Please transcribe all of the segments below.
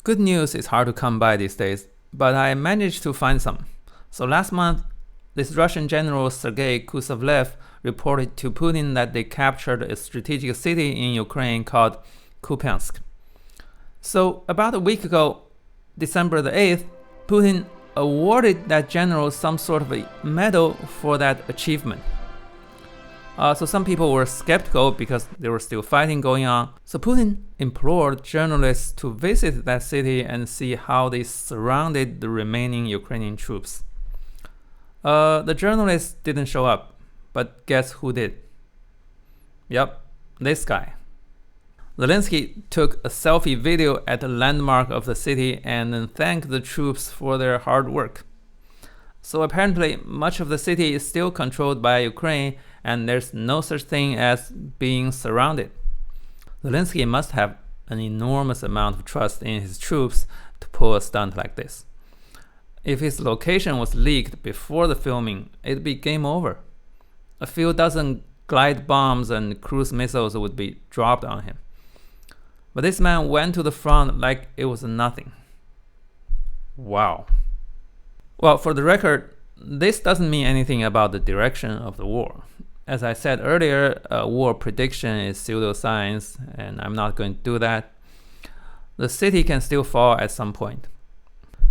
Good news is hard to come by these days, but I managed to find some. So last month, this Russian general Sergei Kusavlev reported to Putin that they captured a strategic city in Ukraine called Kupiansk. So about a week ago, December the 8th, Putin awarded that general some sort of a medal for that achievement. So some people were skeptical because there was still fighting going on. So Putin implored journalists to visit that city and see how they surrounded the remaining Ukrainian troops. The journalists didn't show up, but guess who did? Yep, this guy. Zelensky took a selfie video at the landmark of the city and then thanked the troops for their hard work. So apparently, much of the city is still controlled by Ukraine, and there's no such thing as being surrounded. Zelensky must have an enormous amount of trust in his troops to pull a stunt like this. If his location was leaked before the filming, it'd be game over. A few dozen glide bombs and cruise missiles would be dropped on him. But this man went to the front like it was nothing. Wow. Well, for the record, this doesn't mean anything about the direction of the war. As I said earlier, war prediction is pseudoscience, and I'm not going to do that. The city can still fall at some point.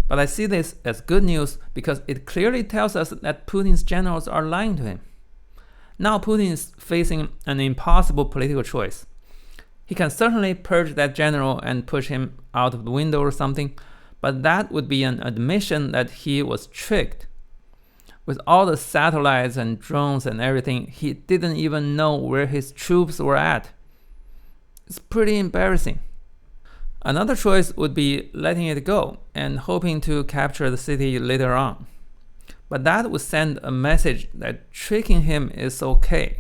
But I see this as good news because it clearly tells us that Putin's generals are lying to him. Now Putin is facing an impossible political choice. He can certainly purge that general and push him out of the window or something, but that would be an admission that he was tricked. With all the satellites and drones and everything, he didn't even know where his troops were at. It's pretty embarrassing. Another choice would be letting it go and hoping to capture the city later on. But that would send a message that tricking him is okay.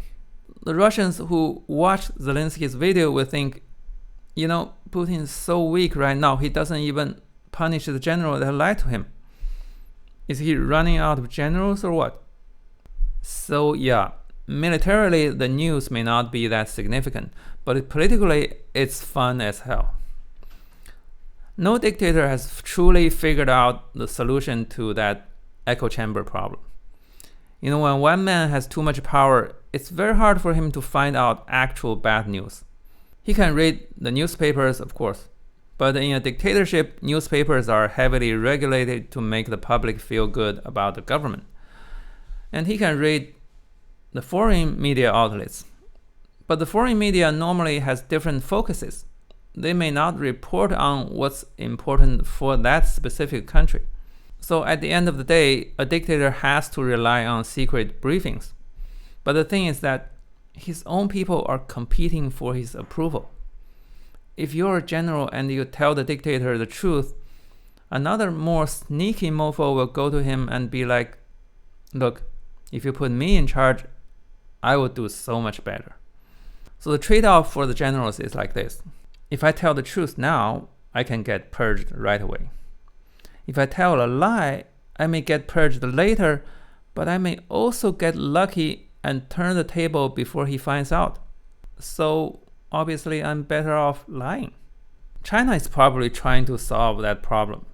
The Russians who watch Zelensky's video will think, Putin is so weak right now, he doesn't even punish the general that lied to him. Is he running out of generals or what? So yeah, militarily the news may not be that significant, but politically it's fun as hell. No dictator has truly figured out the solution to that echo chamber problem. When one man has too much power, it's very hard for him to find out actual bad news. He can read the newspapers, of course, but in a dictatorship, newspapers are heavily regulated to make the public feel good about the government. And he can read the foreign media outlets. But the foreign media normally has different focuses. They may not report on what's important for that specific country. So at the end of the day, a dictator has to rely on secret briefings. But the thing is that his own people are competing for his approval. If you're a general and you tell the dictator the truth, another more sneaky mofo will go to him and be like, look, if you put me in charge, I will do so much better. So the trade-off for the generals is like this. If I tell the truth now, I can get purged right away. If I tell a lie, I may get purged later, but I may also get lucky and turn the table before he finds out. So obviously I'm better off lying. China is probably trying to solve that problem.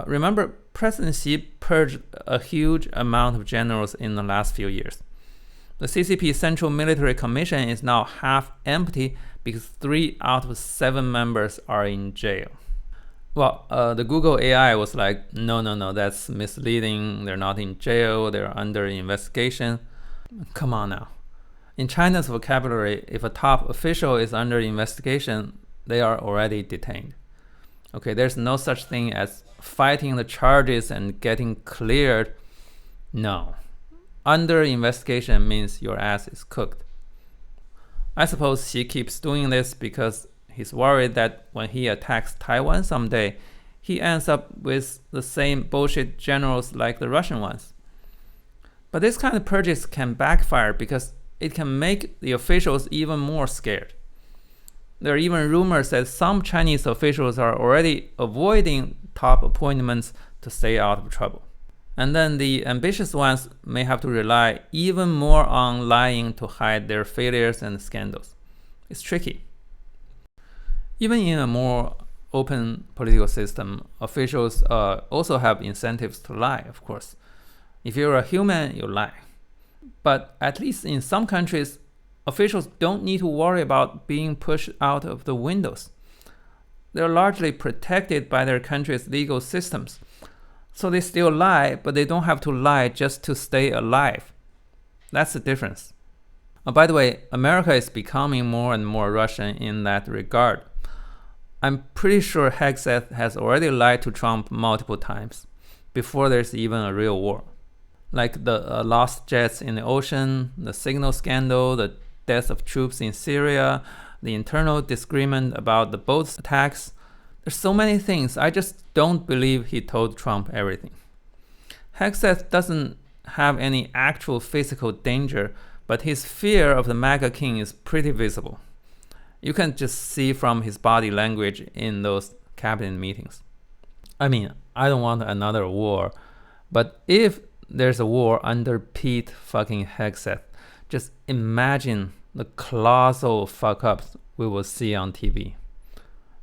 Remember, President Xi purged a huge amount of generals in the last few years. The CCP Central Military Commission is now half empty because 3 out of 7 members are in jail. Well, the Google AI was like, no, that's misleading. They're not in jail. They're under investigation. Come on now. In China's vocabulary, if a top official is under investigation, they are already detained. Okay, there's no such thing as fighting the charges and getting cleared. No. Under investigation means your ass is cooked. I suppose he keeps doing this because he's worried that when he attacks Taiwan someday, he ends up with the same bullshit generals like the Russian ones. But this kind of purges can backfire because it can make the officials even more scared. There are even rumors that some Chinese officials are already avoiding top appointments to stay out of trouble. And then the ambitious ones may have to rely even more on lying to hide their failures and scandals. It's tricky. Even in a more open political system, officials also have incentives to lie, of course. If you're a human, you lie. But at least in some countries, officials don't need to worry about being pushed out of the windows. They're largely protected by their country's legal systems. So they still lie, but they don't have to lie just to stay alive. That's the difference. By the way, America is becoming more and more Russian in that regard. I'm pretty sure Hegseth has already lied to Trump multiple times, before there's even a real war. Like the lost jets in the ocean, the signal scandal, the death of troops in Syria, the internal disagreement about the boat attacks. There's so many things. I just don't believe he told Trump everything. Hegseth doesn't have any actual physical danger, but his fear of the MAGA king is pretty visible. You can just see from his body language in those cabinet meetings. I mean, I don't want another war, but if there's a war under Pete fucking Hegseth, just imagine the colossal fuck-ups we will see on TV.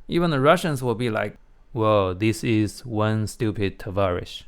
Even the Russians will be like, whoa, this is one stupid Tavarish.